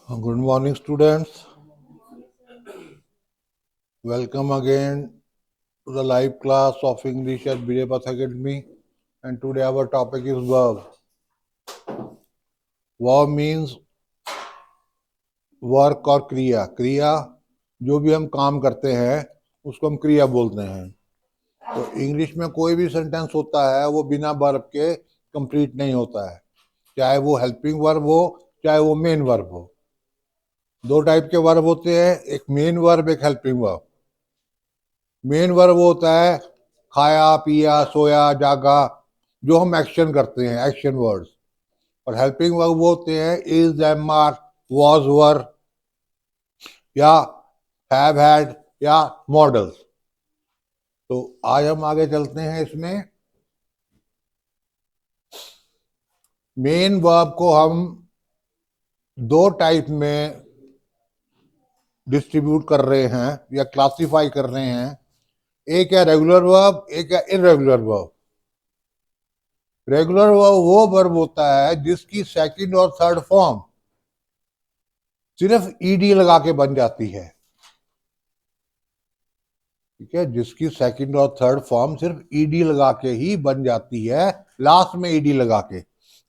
Good morning, students. Welcome again to the live class of English at Birepath Academy. And today our topic is verb. Verb means work और क्रिया. क्रिया जो भी हम काम करते हैं उसको हम क्रिया बोलते हैं. तो इंग्लिश में कोई भी सेंटेंस होता है वो बिना वर्ब के कंप्लीट नहीं होता है, चाहे वो हेल्पिंग वर्ब हो चाहे वो मेन वर्ब हो. दो टाइप के वर्ब होते हैं, एक मेन वर्ब एक हेल्पिंग वर्ब. मेन वर्ब होता है खाया पिया सोया जागा, जो हम एक्शन करते हैं, एक्शन वर्ड्स. और हेल्पिंग वर्ब वो होते हैं is am are was were या हैव हैड या मॉडल्स. तो आज हम आगे चलते हैं. इसमें मेन वर्ब को हम दो टाइप में डिस्ट्रीब्यूट कर रहे हैं या क्लासिफाई कर रहे हैं. एक है रेगुलर वर्ब, एक है इरेगुलर वर्ब. रेगुलर वर्ब वो वर्ब होता है जिसकी सेकंड और थर्ड फॉर्म सिर्फ ईडी लगा के बन जाती है. ठीक है, जिसकी सेकंड और थर्ड फॉर्म सिर्फ ईडी लगा के ही बन जाती है, लास्ट में ईडी लगा के.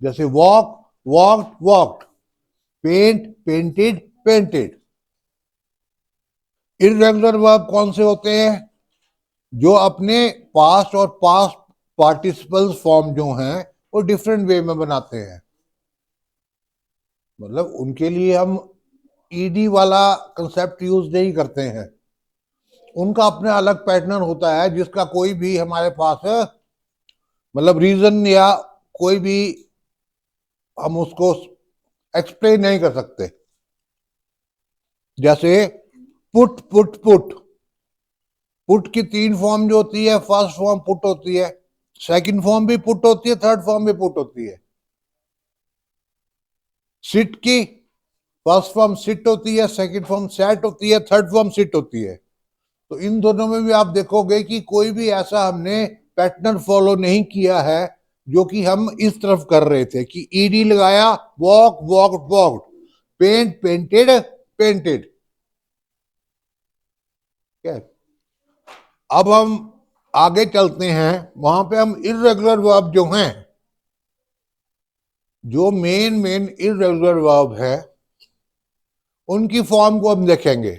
जैसे walk walked walked, paint painted painted. Irregular verb कौन से होते हैं? जो अपने पास्ट और पास्ट पार्टिसिपल फॉर्म जो हैं वो डिफरेंट वे में बनाते हैं. मतलब उनके लिए हम ईडी वाला कंसेप्ट यूज नहीं करते हैं. उनका अपना अलग पैटर्न होता है जिसका कोई भी हमारे पास मतलब रीजन या कोई भी हम उसको एक्सप्लेन नहीं कर सकते. जैसे पुट पुट पुट. पुट की तीन फॉर्म जो होती है, फर्स्ट फॉर्म पुट होती है, सेकंड फॉर्म भी पुट होती है, थर्ड फॉर्म भी पुट होती है. सिट की फर्स्ट फॉर्म सिट होती है, सेकंड फॉर्म सेट होती है, थर्ड फॉर्म सिट होती है. तो इन दोनों में भी आप देखोगे कि कोई भी ऐसा हमने पैटर्न फॉलो नहीं किया है जो कि हम इस तरफ कर रहे थे कि ईडी लगाया, walk walked walked, paint painted painted. अब हम आगे चलते हैं. वहां पे हम इररेगुलर वर्ब जो हैं, जो मेन इररेगुलर वर्ब है, उनकी फॉर्म को हम देखेंगे.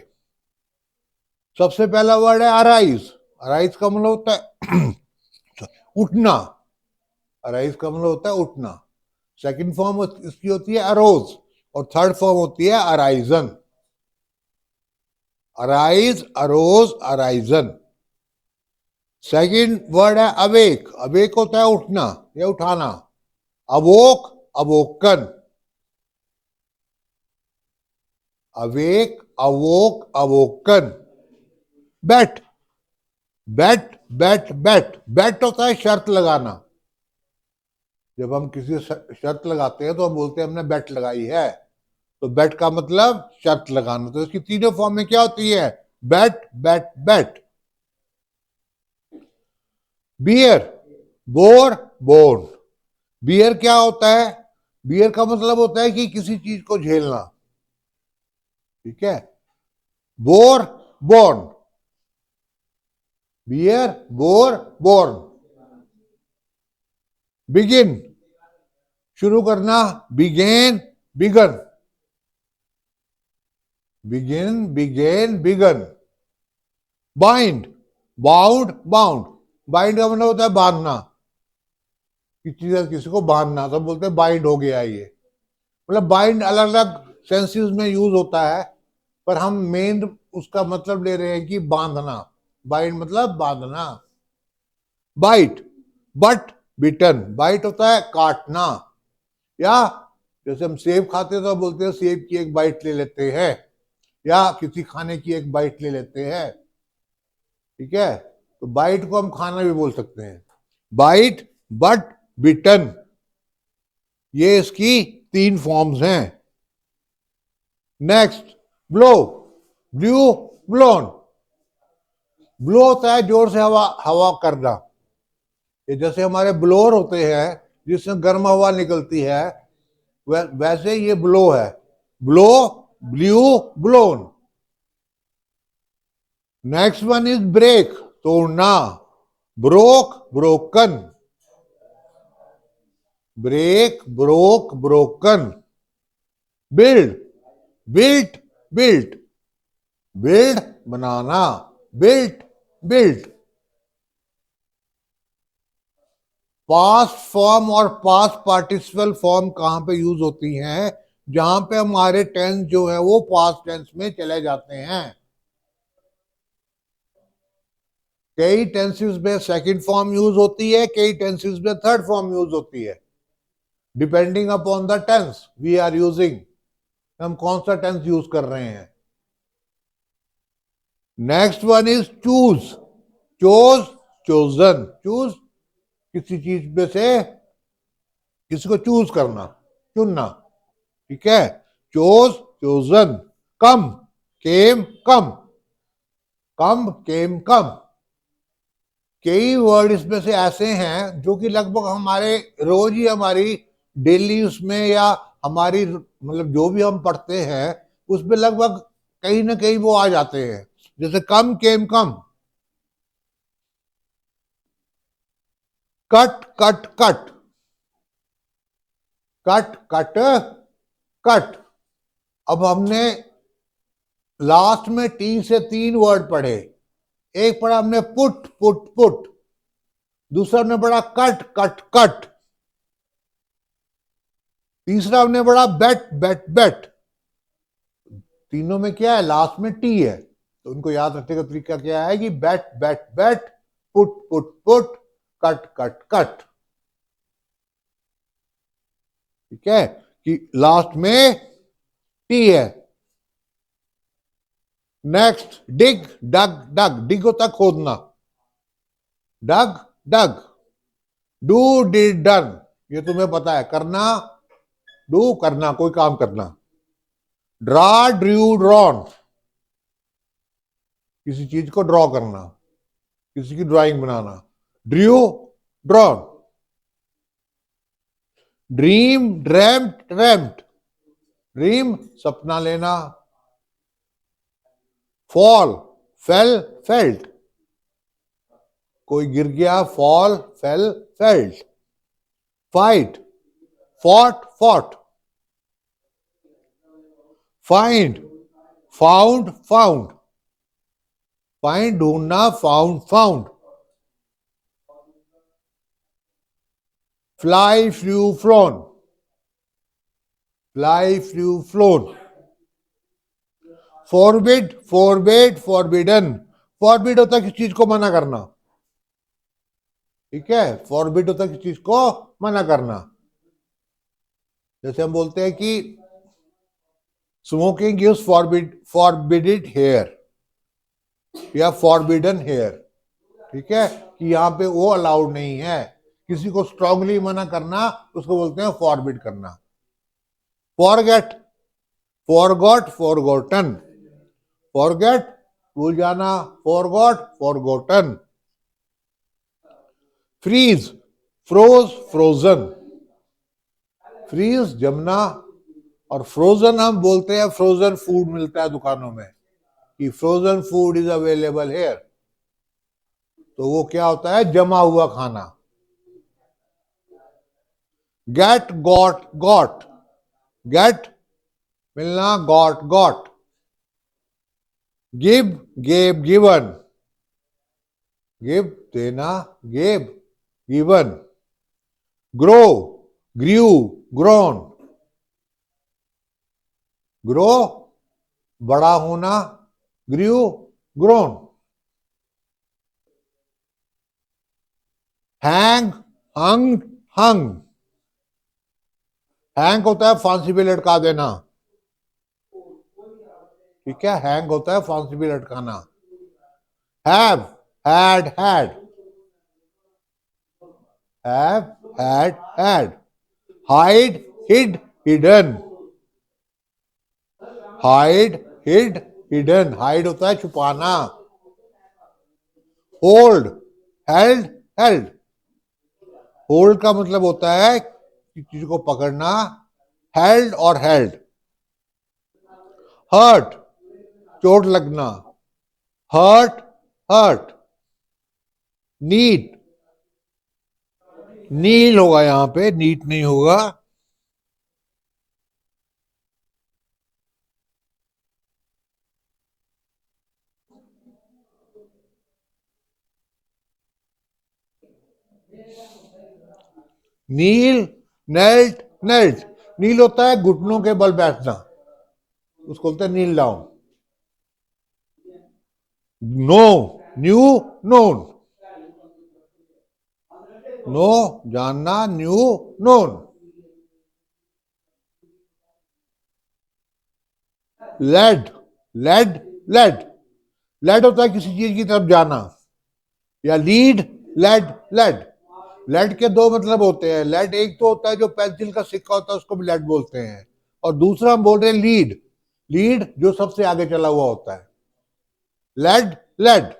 सबसे पहला वर्ड है अराइज. अराइज का मतलब होता है उठना. अराइज का मतलब होता है उठना. सेकंड फॉर्म इसकी होती है अरोज और थर्ड फॉर्म होती है arisen. Arise arose arisen. Second word है अवेक. अवेक होता है उठना या उठाना. Awoke awoken. Awake awoke awoken. Bet bat bat bat. Bet होता है शर्त लगाना. जब हम किसी शर्त लगाते हैं तो हम बोलते हैं हमने बैट लगाई है. तो बैट का मतलब शर्त लगाना. तो इसकी तीनों फॉर्म में क्या होती है? Bat bat bat. Bear bore borne. Bear क्या होता है? बियर का मतलब होता है कि किसी चीज को झेलना. ठीक है. Bore borne. Bear bore borne. Begin शुरू करना. Began begun. Begin began begun. Bind bound bound. Bind का मतलब होता है बांधना. किसी को बांधना तो बोलते हैं बाइंड हो गया ये. मतलब बाइंड अलग अलग सेंसेस में यूज होता है, पर हम मेन उसका मतलब ले रहे हैं कि बांधना. बाइंड मतलब बांधना. Bite but bitten. बाइट होता है काटना. या जैसे हम सेब खाते हैं तो बोलते हैं सेब की एक बाइट ले लेते हैं, या किसी खाने की एक बाइट ले लेते हैं. ठीक है. तो बाइट को हम खाना भी बोल सकते हैं. बाइट बट बिटन, ये इसकी तीन फॉर्म्स हैं. Next blow. Blue blown. Blow होता है जोर से हवा हवा करना. ये जैसे हमारे ब्लोअर होते हैं जिससे गर्म हवा निकलती है, वैसे ये ब्लो है. Blow blew blown. Next one is break, तोड़ना. Broke broken. Break broke broken. Build built built. Build बनाना. Built built. पास्ट फॉर्म और पास्ट पार्टिसिपल फॉर्म कहां पे यूज होती हैं? जहां पे हमारे टेंस जो है वो पास्ट टेंस में चले जाते हैं. कई टेंसेस में सेकंड फॉर्म यूज होती है, कई टेंसेस में थर्ड फॉर्म यूज होती है, depending upon the tense we are using. हम कौन सा टेंस यूज कर रहे हैं. Next one is choose. Chose chosen. Choose किसी चीज में से किसी को चूज करना, चुनना. ठीक है. Chose chosen. Come came come. Come came come. कई वर्ड इसमें से ऐसे हैं जो कि लगभग हमारे रोज ही हमारी डेली उसमें या हमारी मतलब जो भी हम पढ़ते हैं उसमें लगभग कहीं ना कहीं वो आ जाते हैं. जैसे come came come. Cut cut cut. Cut cut cut. अब हमने लास्ट में टी से 3 वर्ड पढ़े. एक पढ़ा हमने पुट पुट पुट. दूसरा हमने पढ़ा कट कट कट. तीसरा हमने पढ़ा बेट बेट बेट. तीनों में क्या है? लास्ट में टी है. तो उनको याद रखने का तरीका क्या है कि bet bet bet, put put put, cut cut cut. ठीक है कि लास्ट में टी है. नेक्स्ट डिग डग डग. डिग होता खोदना. Dug dug. Do did done. ये तुम्हें पता है. करना डू करना, कोई काम करना. Draw drew drawn. किसी चीज को ड्रॉ करना, किसी की ड्राइंग बनाना. Drew drawn. Dream dreamt dreamt. Dream सपना लेना. Fall fell felt. कोई गिर गया. Fall fell felt. Fight fought fought. Find found found. Find ढूंढना. Found found. Fly flew flown. Fly flew flown. Forbid forbid forbidden. Forbid होता है किसी चीज को मना करना. ठीक है. फॉरबिड होता है किसी चीज को मना करना. जैसे हम बोलते हैं कि स्मोकिंग इज फॉरबिडेड हेयर या फॉरबिडन हेयर. ठीक है कि यहां पे वो अलाउड नहीं है. किसी को स्ट्रांगली मना करना उसको बोलते हैं फॉरबिड करना. Forget forgot forgotten. फॉरगेट भूल जाना. Forgot forgotten. Freeze froze frozen. Freeze जमना. और फ्रोजन हम बोलते हैं फ्रोजन फूड मिलता है दुकानों में कि frozen food is available here. तो वो क्या होता है? जमा हुआ खाना. Get got got. गेट मिलना. Got got. Give gave given. Give देना. Gave given. Grow grew grown. Grow बड़ा होना. Grew grown. Hang hung hung. Hang होता है फांसी पे लटका देना. ठीक है. हैंग होता है फांसी पे लटकाना. Have had had. Have had had. Hide hid hidden. Hide hid hidden. Hide होता है छुपाना. Hold held held. होल्ड का मतलब होता है किसी चीज को पकड़ना. हेल्ड और हेल्ड. हर्ट, चोट लगना, हर्ट, हर्ट। नीट, नील होगा यहां पे, नीट नहीं होगा। नील, नेल्ट, नेल्ट। नील होता है घुटनों के बल बैठना, उसको बोलते हैं kneel down. Know, knew, known. Know जानना, knew known. Laid, laid, laid. Laid होता है किसी चीज की तरफ जाना, या लीड, लेड, लेड। लेड के दो मतलब होते हैं। लेड एक तो होता है जो पेंसिल का सिक्का होता है, उसको भी लेड बोलते हैं। और दूसरा हम बोल रहे हैं लीड, लीड जो सबसे आगे चला हुआ होता है। Led, led.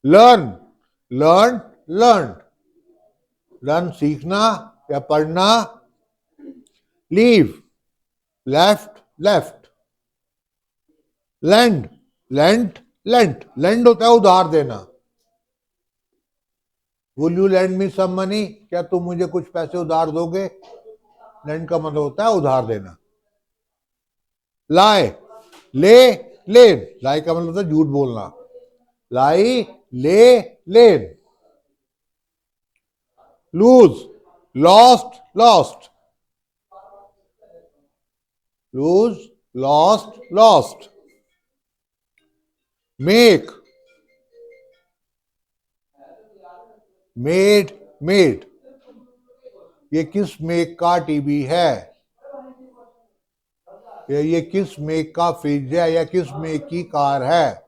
Learn, learn, learn. Learn सीखना या पढ़ना। Leave, left, left. Lend, lent, lent. Lend होता है उधार देना। Will you lend me some money, क्या तुम मुझे कुछ पैसे उधार दोगे? लैंड का मतलब होता है उधार देना। लाई, ले, लेन। लाई का मतलब होता है झूठ बोलना। Lie, lay, lain. Lose, lost, lost. Lose, lost, lost. Make, made, made. ये किस मेक का टीवी है, या ये किस मेक का फ्रिज है, या किस मेक की कार है?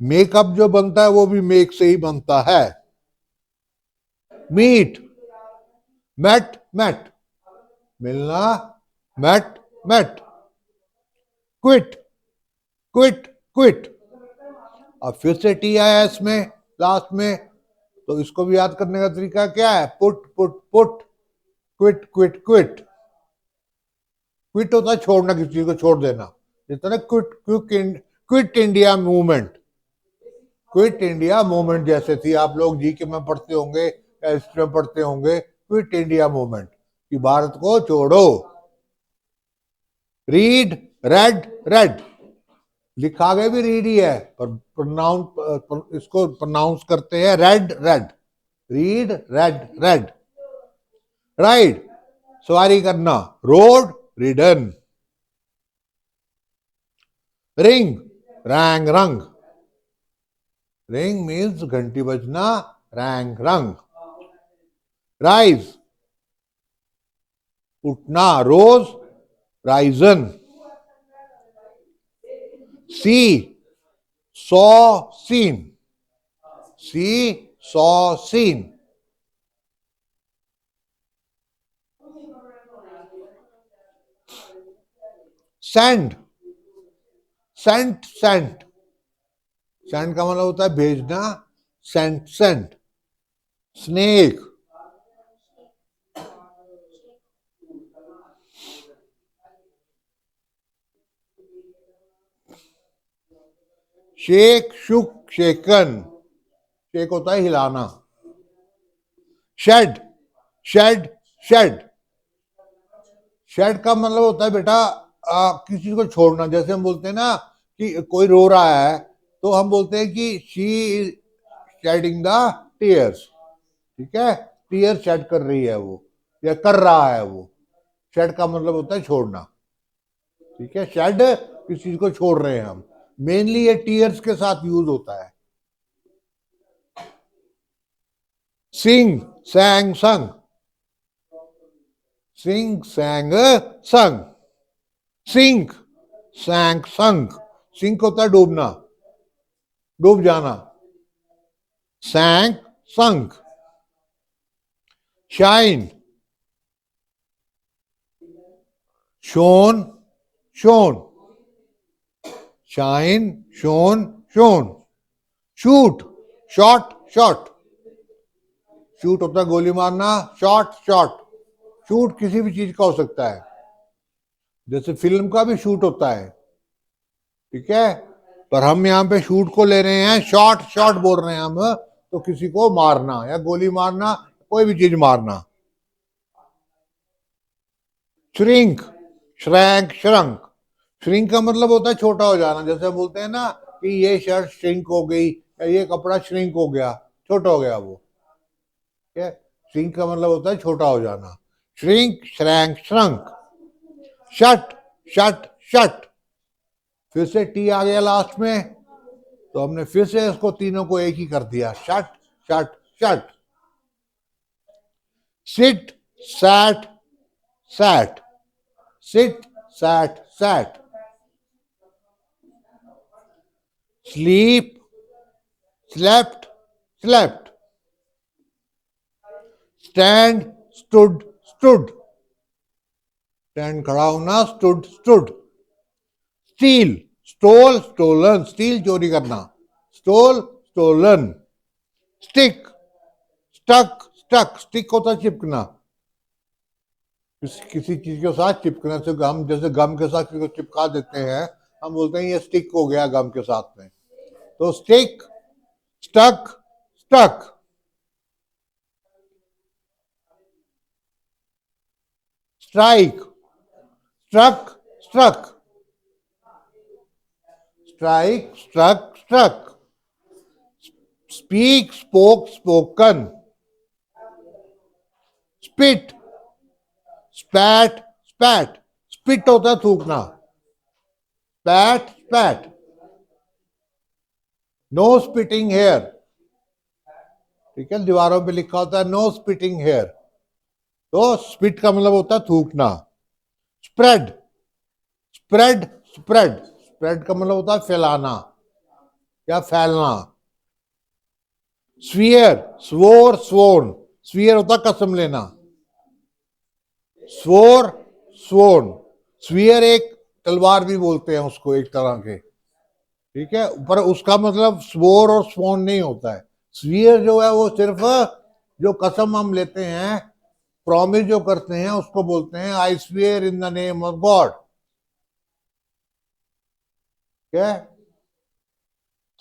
मेकअप जो बनता है वो भी मेक से ही बनता है। Meet, met, met. मिलना, met, met. Quit, quit, quit. अब फिर से टी आया इसमें लास्ट में, तो इसको भी याद करने का तरीका क्या है? Put, put, put. Quit, quit, quit. Quit होता है छोड़ना, किसी चीज को छोड़ देना। जितना quit, quit India movement. Quit India movement जैसे थी, आप लोग जी के में पढ़ते होंगे या हिस्ट्री में पढ़ते होंगे, क्विट इंडिया मूवमेंट कि भारत को छोड़ो। Read, read, red. लिखा गया भी रीड ही है, पर प्रोनाउंस इसको प्रोनाउंस करते हैं read, read. Read, read, read. Ride, सवारी करना। Rode, ridden. Ring, rang, rung. Ring means घंटी बजना, रैंग, रंग। राइज, उठना। Rose, risen. See, saw, seen. See, saw, seen. Send, sent, sent. Send का मतलब होता है भेजना, sent, sent. Shake, shake, shook, shaken. Shake होता है हिलाना। Shade, shade, shade. शेड का मतलब होता है बेटा किसी को छोड़ना। जैसे हम बोलते हैं ना कि कोई रो रहा है, तो हम बोलते हैं कि she is shedding the tears. ठीक है, टीयर शेड कर रही है वो, या कर रहा है वो। शेड का मतलब होता है छोड़ना। ठीक है, शेड किसी चीज को छोड़ रहे हैं हम। मेनली ये टीयर्स के साथ यूज होता है। सिंग, सैंग, संग। सिंग, सैंग, संग। सिंक, सैंक, संक। सिंक होता है डूबना, डूब जाना। Sank, sunk. Shine, shone, shone. Shine, shone, shone. Shoot, shot, shot. Shoot होता है गोली मारना, शॉट, शॉट। शूट किसी भी चीज का हो सकता है। जैसे फिल्म का भी शूट होता है, ठीक है, पर हम यहाँ पे शूट को ले रहे हैं, शॉट शॉट बोल रहे हैं हम, तो किसी को मारना या गोली मारना, कोई भी चीज मारना। Shrink, shrank, shrunk. श्रिंक का मतलब होता है छोटा हो जाना, जैसे बोलते हैं ना कि ये शर्ट श्रिंक हो गई या ये कपड़ा श्रिंक हो गया, छोटा हो गया वो, ठीक है। श्रिंक का मतलब होता है छोटा हो जाना। Shrink, shrank, shrunk. Shut, shut, shut. फिर से टी आ गया लास्ट में, तो हमने फिर से इसको तीनों को एक ही कर दिया, shut, shut, shut. Sit, sat, sat. Sit, sat, sat. Sleep, slept, slept. Stand, stood, stood. Stand खड़ा होना, stood, stood. Steal, stole, stolen. Steal चोरी करना, stole, stolen. Stick, stuck, stuck. Stick होता है चिपकना, किसी चीज के साथ चिपकने से, गम, जैसे गम के साथ किसी को चिपका देते हैं, हम बोलते हैं ये स्टिक हो गया गम के साथ में। तो stick, stuck, stuck. Strike, struck, struck. Strike, struck, struck. Speak, spoke, spoken. Spit, spat, spat. Spit होता है थूकना, spat, spat. No spitting here, ठीक है, दीवारों पे लिखा होता है नो स्पिटिंग हेयर, तो स्पिट का मतलब होता है थूकना। Spread, spread, spread. स्प्रेड का मतलब होता है फैलाना या फैलना। Severe, swore, swan. स्वीयर होता है कसम लेना, स्वोर, स्वोन। स्वीयर एक तलवार भी बोलते हैं उसको, एक तरह के, ठीक है, पर उसका मतलब स्वोर और स्वोन नहीं होता है। स्वीयर जो है वो सिर्फ जो कसम हम लेते हैं, प्रॉमिस जो करते हैं, उसको बोलते हैं I swear in the name of God, क्या।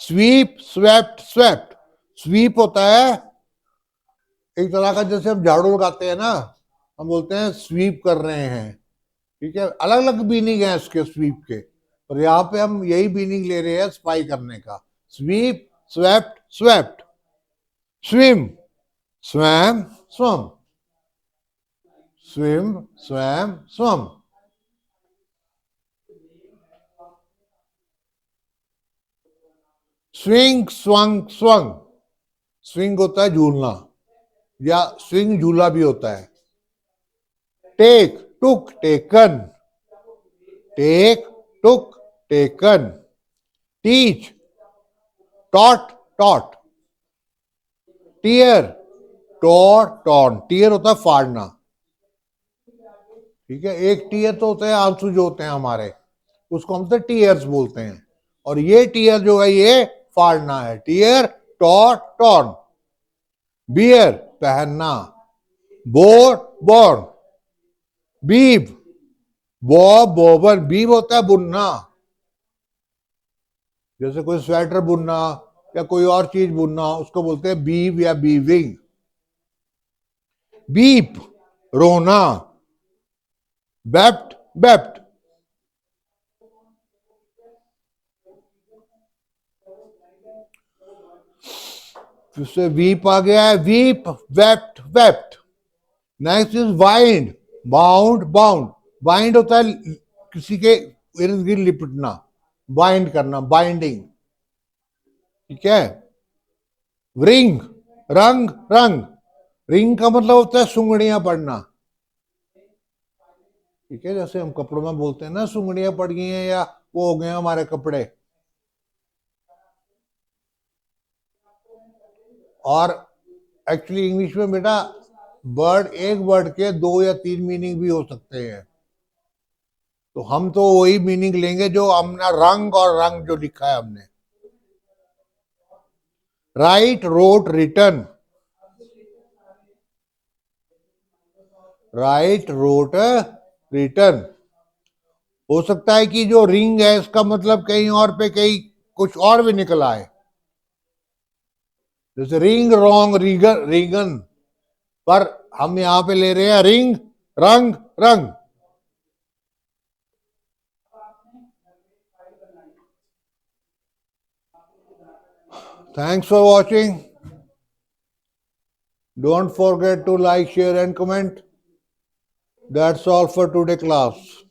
Sweep, swept, swept. स्वीप होता है एक तरह का, जैसे हम झाड़ू लगाते हैं ना, हम बोलते हैं स्वीप कर रहे हैं, ठीक है, अलग अलग मीनिंग है इसके स्वीप के, और यहाँ पे हम यही मीनिंग ले रहे हैं सफाई करने का। Sweep, swept, swept. Swim, swam, swum. Swim, swam, swum. Swing, swung, swung. Swing होता है झूलना, या स्विंग झूला भी होता है। Take, took, taken. Take, took, taken. Teach, taught, taught. Tear, tore, torn. Tear होता है फाड़ना, ठीक है, एक टीयर तो होता है आंसू जो होते हैं हमारे, उसको हम तो टीयर्स बोलते हैं, और ये टीयर जो है ये फाड़ना है। Tear, tore, torn. बियर, पहनना। Bore, born. बीब, बॉब, बॉबर। बीब होता है बुनना, जैसे कोई स्वेटर बुनना या कोई और चीज बुनना, उसको बोलते हैं बीव या बीविंग। बीप, रोना। बेप्ट, बेप्ट। फिर से वीप आ गया है, weep, wept, wept. Next is wind, bound, bound. Bind होता है किसी के इर्द गिर्द लिपटना, बाइंड करना, बाइंडिंग, ठीक है। रिंग, रंग, रंग। रिंग का मतलब होता है सुंगड़ियां पड़ना, ठीक है, जैसे हम कपड़ों में बोलते हैं ना सुंगड़ियां पड़ गई हैं या वो हो गए हैं हमारे कपड़े। और एक्चुअली इंग्लिश में बेटा वर्ड, एक वर्ड के दो या तीन मीनिंग भी हो सकते हैं, तो हम तो वही मीनिंग लेंगे जो हमने रंग, और रंग जो लिखा है हमने। Write, wrote, written. Write, wrote, written. हो सकता है कि जो रिंग है इसका मतलब कहीं और पे कहीं कुछ और भी निकल आए, जैसे रिंग रॉन्ग रीगन रीगन, पर हम यहां पे ले रहे हैं ring rang rung. Thanks for watching, don't forget to like share and comment. That's all for today class.